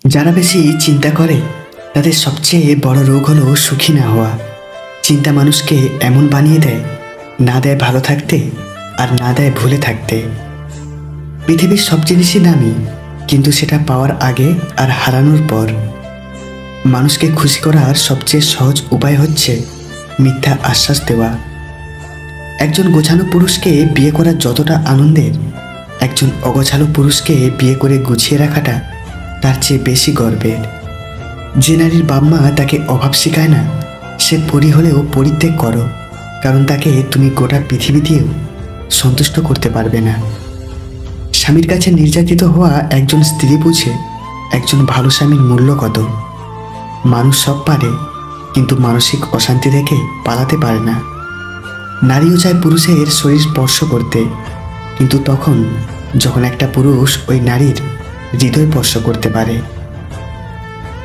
যারা বেশি চিন্তা করে তাদের সবচেয়ে বড় রোগ হলো সুখী না হওয়া। চিন্তা মানুষকে এমন বানিয়ে দেয়, না দেয় ভালো থাকতে আর না দেয় ভুলে থাকতে। পৃথিবীর সব জিনিসই দামি, কিন্তু সেটা পাওয়ার আগে আর হারানোর পর। মানুষকে খুশি করার সবচেয়ে সহজ উপায় হচ্ছে মিথ্যা আশ্বাস দেওয়া। একজন গোছানো পুরুষকে বিয়ে করা যতটা আনন্দের, একজন অগোছালো পুরুষকে বিয়ে করে গুছিয়ে রাখাটা তার চেয়ে বেশি গর্বের। যে নারীর বাপ মা তাকে অভাব শেখায় না, সে পরি হলেও পরিত্যাগ করো, কারণ তাকে তুমি গোটা পৃথিবী দিয়েও সন্তুষ্ট করতে পারবে না। স্বামীর কাছে নির্যাতিত হওয়া একজন স্ত্রী বুঝে একজন ভালো স্বামীর মূল্য কত। মানুষ সব পারে, কিন্তু মানসিক অশান্তি দেখে পালাতে পারে না। নারীও চায় পুরুষের শরীর স্পর্শ করতে, কিন্তু তখন যখন একটা পুরুষ ওই নারীর হৃদয় স্পর্শ করতে পারে।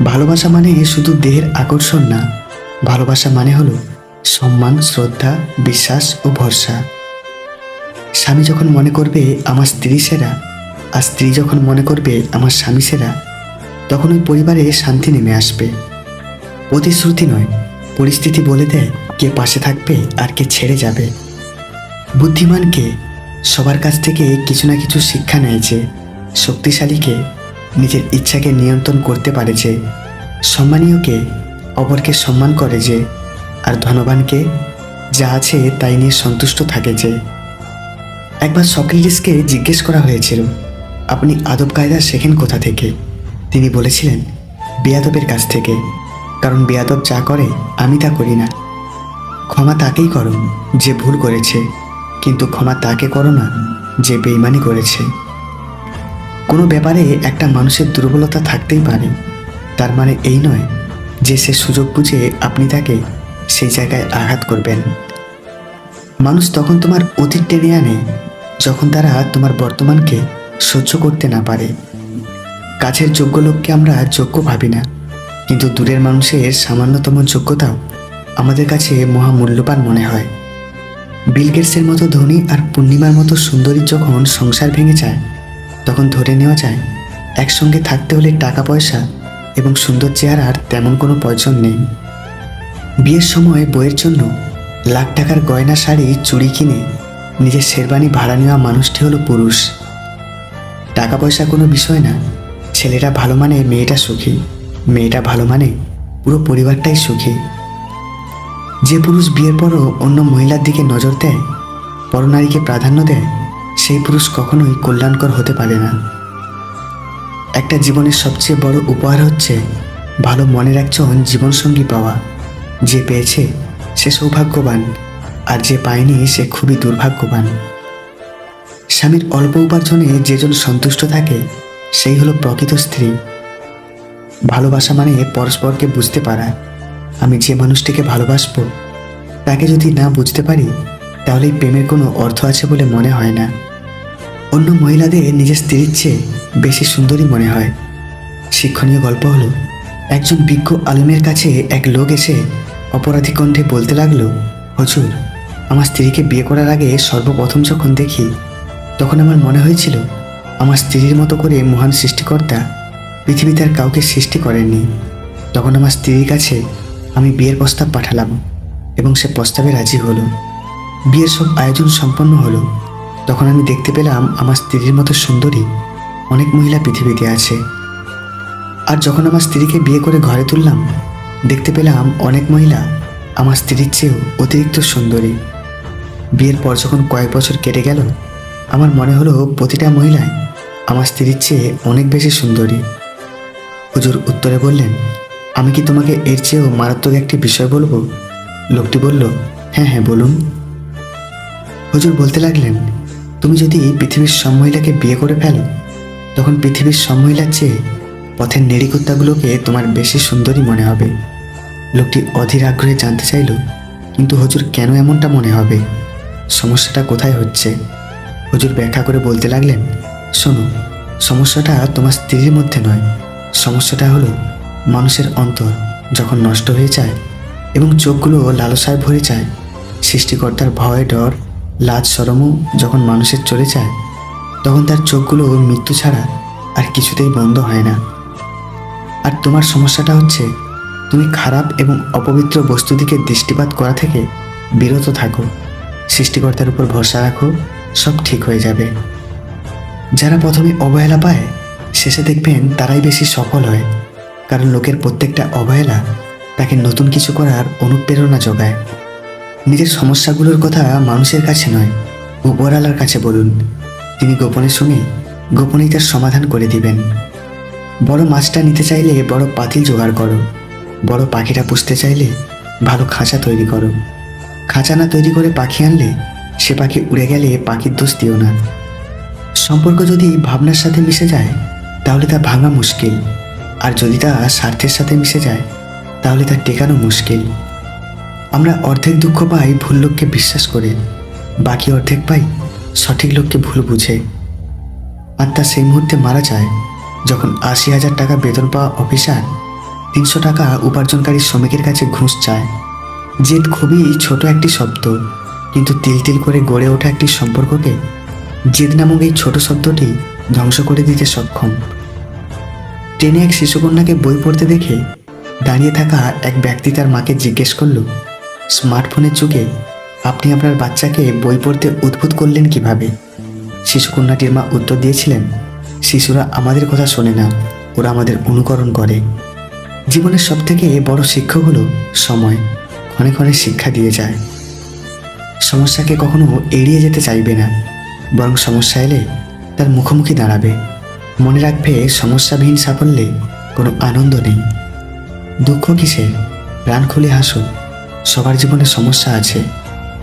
ভালোবাসা মানে শুধু দেহের আকর্ষণ না, ভালোবাসা মানে হলো সম্মান, শ্রদ্ধা, বিশ্বাস ও ভরসা। স্বামী যখন মনে করবে আমার স্ত্রী সেরা, আর স্ত্রী যখন মনে করবে আমার স্বামী সেরা, তখন ওই পরিবারে শান্তি নেমে আসবে। প্রতিশ্রুতি নয়, পরিস্থিতি বলে দেয় কে পাশে থাকবে আর কে ছেড়ে যাবে। বুদ্ধিমানকে সবার কাছ থেকে কিছু না কিছু শিক্ষা নেয় যে, শক্তিশালীকে নিজের ইচ্ছাকে নিয়ন্ত্রণ করতে পারে যে, সম্মানীয়কে অপরকে সম্মান করে যে, আর ধনবানকে যা আছে তাই নিয়ে সন্তুষ্ট থাকে যে। একবার সক্রেটিসকে জিজ্ঞেস করা হয়েছিল, আপনি আদব কায়দা শেখেন কোথা থেকে? তিনি বলেছিলেন, বেয়াদবের কাছ থেকে, কারণ বেয়াদব যা করে আমি তা করি না। ক্ষমা তাকেই করো যে ভুল করেছে, কিন্তু ক্ষমা তাকে করো না যে বেইমানি করেছে। কোনো ব্যাপারে একটা মানুষের দুর্বলতা থাকতেই পারে, তার মানে এই নয় যে সে সুযোগ বুঝে আপনি তাকে সেই জায়গায় আঘাত করবেন। মানুষ তখন তোমার অতীত টেনে আনে যখন তারা তোমার বর্তমানকে সহ্য করতে না পারে। কাছের যোগ্য লোককে আমরা যোগ্য ভাবি না, কিন্তু দূরের মানুষের সামান্যতম যোগ্যতাও আমাদের কাছে মহামূল্যবান মনে হয়। বিল গেটসের মতো ধনী আর পূর্ণিমার মতো সুন্দরী যখন সংসার ভেঙে যায়, তখন ধরে নেওয়া যায় একসঙ্গে থাকতে হলে টাকা পয়সা এবং সুন্দর চেহারার তেমন কোনো প্রয়োজন নেই। বিয়ের সময় বইয়ের জন্য লাখ টাকার গয়না, শাড়ি, চুড়ি কিনে নিজের শেরবানি ভাড়া নেওয়া মানুষটি হলো পুরুষ। টাকা পয়সা কোনো বিষয় না, ছেলেটা ভালো মানে মেয়েটা সুখী, মেয়েটা ভালো মানে পুরো পরিবারটাই সুখী। যে পুরুষ বিয়ের পরও অন্য মহিলার দিকে নজর দেয়, পরনারীকে প্রাধান্য দেয়, সেই পুরুষ কখনোই কল্যাণকর হতে পারে না। একটা জীবনের সবচেয়ে বড় উপহার হচ্ছে ভালো মনের একজন জীবনসঙ্গী পাওয়া। যে পেয়েছে সে সৌভাগ্যবান, আর যে পায়নি সে খুবই দুর্ভাগ্যবান। স্বামীর অল্প উপার্জনে যেজন সন্তুষ্ট থাকে, সেই হলো প্রকৃত স্ত্রী। ভালোবাসা মানে পরস্পরকে বুঝতে পারা। আমি যে মানুষটিকে ভালোবাসবো তাকে যদি না বুঝতে পারি, তাহলে এই প্রেমের কোনো অর্থ আছে বলে মনে হয় না। অন্য মহিলাদের নিজের স্ত্রীর চেয়ে বেশি সুন্দরী মনে হয়। শিক্ষণীয় গল্প হলো, একজন বিজ্ঞ আলেমের কাছে এক লোক এসে অপরাধী কণ্ঠে বলতে লাগলো, হুজুর, আমার স্ত্রীকে বিয়ে করার আগে সর্বপ্রথম যখন দেখি, তখন আমার মনে হয়েছিল আমার স্ত্রীর মতো করে মহান সৃষ্টিকর্তা পৃথিবীতে আর কাউকে সৃষ্টি করেননি। তখন আমার স্ত্রীর কাছে আমি বিয়ের প্রস্তাব পাঠালাম এবং সে প্রস্তাবে রাজি হলো। বিয়ের সব আয়োজন সম্পন্ন হলো। তখন আমি দেখতে পেলাম আমার স্ত্রীর মতো সুন্দরী অনেক মহিলা পৃথিবীতে আছে। আর যখন আমার স্ত্রীকে বিয়ে করে ঘরে তুললাম, দেখতে পেলাম অনেক মহিলা আমার স্ত্রীর চেয়েও অতিরিক্ত সুন্দরী। বিয়ের পর যখন কয়েক বছর কেটে গেল, আমার মনে হলো প্রতিটা মহিলায় আমার স্ত্রীর চেয়ে অনেক বেশি সুন্দরী। হুজুর উত্তরে বললেন, আমি কি তোমাকে এর চেয়েও মারাত্মক একটি বিষয় বলবো? লোকটি বলল, হ্যাঁ হ্যাঁ বলুন। হুজুর বলতে লাগলেন, তুমি যদি পৃথিবীর সব মহিলাকে বিয়ে করে ফেলো, তখন পৃথিবীর সব মহিলার চেয়ে পথের নেড়িকুত্তাগুলোকে তোমার বেশি সুন্দরী মনে হবে। লোকটি অধীর আগ্রহে জানতে চাইল, কিন্তু হুজুর কেন এমনটা মনে হবে? সমস্যাটা কোথায় হচ্ছে? হুজুর ব্যাখ্যা করে বলতে লাগলেন, শোনো, সমস্যাটা তোমার স্ত্রীর মধ্যে নয়, সমস্যাটা হলো মানুষের অন্তর যখন নষ্ট হয়ে যায় এবং চোখগুলো লালসায় ভরে যায়, সৃষ্টিকর্তার ভয়, ডর, লাজ, শরমও যখন মানুষের চলে যায়, তখন তার চোখগুলো মৃত্যু ছাড়া আর কিছুতেই বন্ধ হয় না। আর তোমার সমস্যাটা হচ্ছে তুমি খারাপ এবং অপবিত্র বস্তু দিকে দৃষ্টিপাত করা থেকে বিরত থাকো, সৃষ্টিকর্তার উপর ভরসা রাখো, সব ঠিক হয়ে যাবে। যারা প্রথমে অবহেলা পায় শেষে দেখবেন তারাই বেশি সফল হয়, কারণ লোকের প্রত্যেকটা অবহেলা তাকে নতুন কিছু করার অনুপ্রেরণা যোগায়। নিজের সমস্যাগুলোর কথা মানুষের কাছে নয়, উপরওয়ালার কাছে বলুন। তিনি গোপনে শুনে গোপনেই তার সমাধান করে দিবেন। বড় মাছটা নিতে চাইলে বড় পাতিল জোগাড় করো, বড় পাখিটা পুষতে চাইলে ভালো খাঁচা তৈরি করো। খাঁচা না তৈরি করে পাখি আনলে সে পাখি উড়ে গেলে পাখির দোষ দিও না। সম্পর্ক যদি ভাবনার সাথে মিশে যায় তাহলে তা ভাঙা মুশকিল, আর যদি তা স্বার্থের সাথে মিশে যায় তাহলে তা টেকানো মুশকিল। আমরা অর্ধেক দুঃখ পাই ভুল লোককে বিশ্বাস করে, বাকি অর্ধেক পাই সঠিক লোককে ভুল বুঝে। আর তা সেই মুহূর্তে মারা যায় যখন ৮০,০০০ টাকা বেতন পাওয়া অফিসার ৩০০ টাকা উপার্জনকারী শ্রমিকের কাছে ঘুষ চায়। জেদ খুবই ছোট একটি শব্দ, কিন্তু তিল তিল করে গড়ে ওঠা একটি সম্পর্ককে জেদ নামক এই ছোট শব্দটি ধ্বংস করে দিতে সক্ষম। ট্রেনে এক শিশুকন্যাকে বই পড়তে দেখে দাঁড়িয়ে থাকা এক ব্যক্তি তার মাকে জিজ্ঞেস করল, স্মার্টফোনের যুগে আপনি আপনার বাচ্চাকে বই পড়তে উদ্বুদ্ধ করলেন কিভাবে? শিশুকন্যাটির মা উত্তর দিয়েছিলেন, শিশুরা আমাদের কথা শোনে না, ওরা আমাদের অনুকরণ করে। জীবনের সবথেকে বড় শিক্ষক হলো সময়, ক্ষণে ক্ষণে শিক্ষা দিয়ে যায়। সমস্যাকে কখনো এড়িয়ে যেতে চাইবে না, বরং সমস্যা এলে তার মুখোমুখি দাঁড়াবে। মনে রাখবে সমস্যাবিহীন সাফল্যে কোনো আনন্দ নেই। দুঃখ কিসে? প্রাণ খুলে হাসো। সবার জীবনে সমস্যা আছে,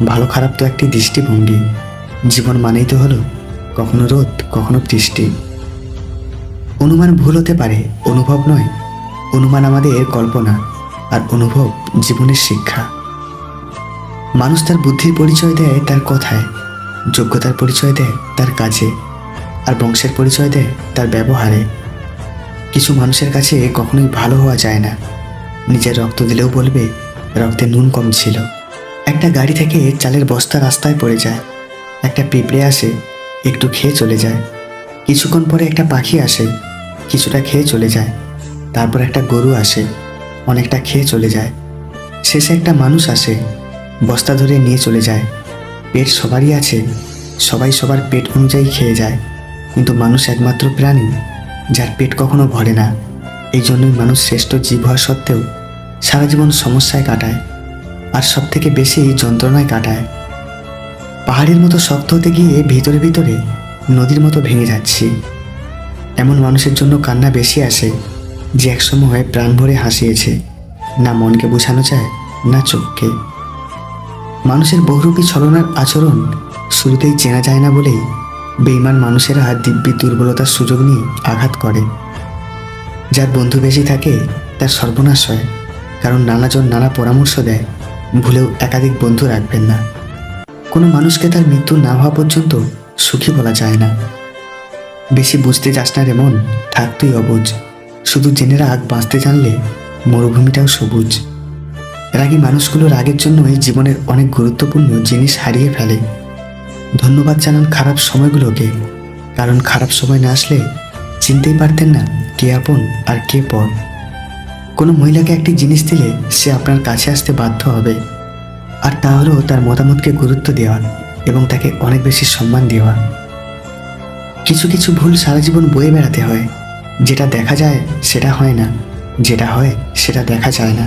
ভালো খারাপ তো একটি দৃষ্টিভঙ্গি। জীবন মানেই তো হলো কখনো রোদ কখনো বৃষ্টি। অনুমান ভুল হতে পারে, অনুভব নয়। অনুমান আমাদের কল্পনা, আর অনুভব জীবনের শিক্ষা। মানুষ তার বুদ্ধির পরিচয় দেয় তার কথায়, যোগ্যতার পরিচয় দেয় তার কাজে, আর বংশের পরিচয় দেয় তার ব্যবহারে। কিছু মানুষের কাছে কখনোই ভালো হওয়া যায় না, নিজের রক্ত দিলেও বলবে রক্তে নুন কম ছিল। একটা গাড়ি থেকে চালের বস্তা রাস্তায় পড়ে যায়, একটা পিঁপড়ে আসে, একটু খেয়ে চলে যায়। কিছুক্ষণ পরে একটা পাখি আসে, কিছুটা খেয়ে চলে যায়। তারপর একটা গরু আসে, অনেকটা খেয়ে চলে যায়। শেষে একটা মানুষ আসে, বস্তা ধরে নিয়ে চলে যায়। পেট সবারই আছে, সবাই সবার পেট অনুযায়ী খেয়ে যায়, কিন্তু মানুষ একমাত্র প্রাণী যার পেট কখনো ভরে না। এই জন্যই মানুষ শ্রেষ্ঠ জীব হওয়া সত্ত্বেও সারা জীবন সমস্যায় কাটায়, আর সব থেকে বেশি যন্ত্রণায় কাটায়। পাহাড়ের মতো শক্ত হতে গিয়ে ভিতরে ভিতরে নদীর মতো ভেঙে যাচ্ছি। এমন মানুষের জন্য কান্না বেশি আসে যে একসময় প্রাণ ভরে হাসিয়েছে। না মনকে বোঝানো যায়, না চোখকে। মানুষের বহুরূপী ছলনার আচরণ শুরুতেই চেনা যায় না বলেই বেঈমান মানুষেরা দিব্যি দুর্বলতার সুযোগ নিয়ে আঘাত করে। যার বন্ধু বেশি থাকে তার সর্বনাশ হয়, কারণ নানাজন নানা পরামর্শ দেয়। ভুলেও একাধিক বন্ধু রাখবেন না। কোনো মানুষকে তার মৃত্যু না হওয়া পর্যন্ত সুখী বলা যায় না। বেশি বুঝতে যাস না রে মন, থাক তুই অবুঝ। শুধু জেনে রাখ, বাঁচতে জানলে মরুভূমিটাও সবুজ। রাগী মানুষগুলো রাগের জন্যই জীবনের অনেক গুরুত্বপূর্ণ জিনিস হারিয়ে ফেলে। ধন্যবাদ জানান খারাপ সময়গুলোকে, কারণ খারাপ সময় না আসলে চিনতেই পারতেন না কে আপন আর কে পর। কোনো মহিলাকে একটি জিনিস দিলে সে আপনার কাছে আসতে বাধ্য হবে, আর তা হলো তার মতামতকে গুরুত্ব দেওয়া এবং তাকে অনেক বেশি সম্মান দেওয়া। কিছু কিছু ভুল সারা জীবন বয়ে বেড়াতে হয়। যেটা দেখা যায় সেটা হয় না, যেটা হয় সেটা দেখা যায় না।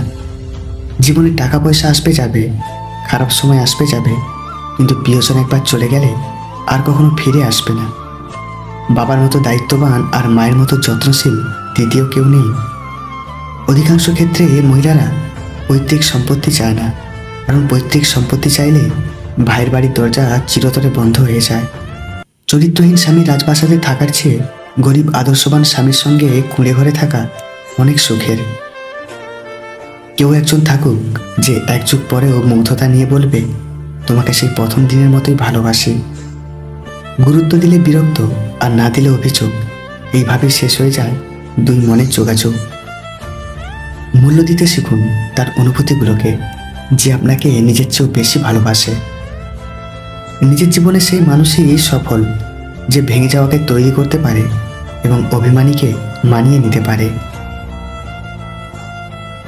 জীবনে টাকা পয়সা আসবে যাবে, খারাপ সময় আসবে যাবে, কিন্তু প্রিয়জন একবার চলে গেলে আর কখনো ফিরে আসবে না। বাবার মতো দায়িত্ববান আর মায়ের মতো যত্নশীল দ্বিতীয় কেউ নেই। অধিকাংশ ক্ষেত্রে মহিলারা পৈতৃক সম্পত্তি চায় না, কারণ পৈতৃক সম্পত্তি চাইলে ভাইয়ের বাড়ির দরজা চিরতরে বন্ধ হয়ে যায়। চরিত্রহীন স্বামী রাজপ্রাসাদে থাকার চেয়ে গরিব আদর্শবান স্বামীর সঙ্গে কুঁড়ে ঘরে থাকা অনেক সুখের। কেউ একজন থাকুক যে এক যুগ পরেও মুগ্ধতা নিয়ে বলবে, তোমাকে সেই প্রথম দিনের মতোই ভালোবাসি। গুরুত্ব দিলে বিরক্ত, আর না দিলে অভিযোগ, এইভাবে শেষ হয়ে যায় দুই মনের যোগাযোগ। মূল্য দিতে শিখুন তার অনুভূতিগুলোকে, যে আপনাকে নিজের চেয়েও বেশি ভালোবাসে। নিজের জীবনে সেই মানুষই সফল যে ভেঙে যাওয়াকে তৈরি করতে পারে এবং অভিমানীকে মানিয়ে নিতে পারে।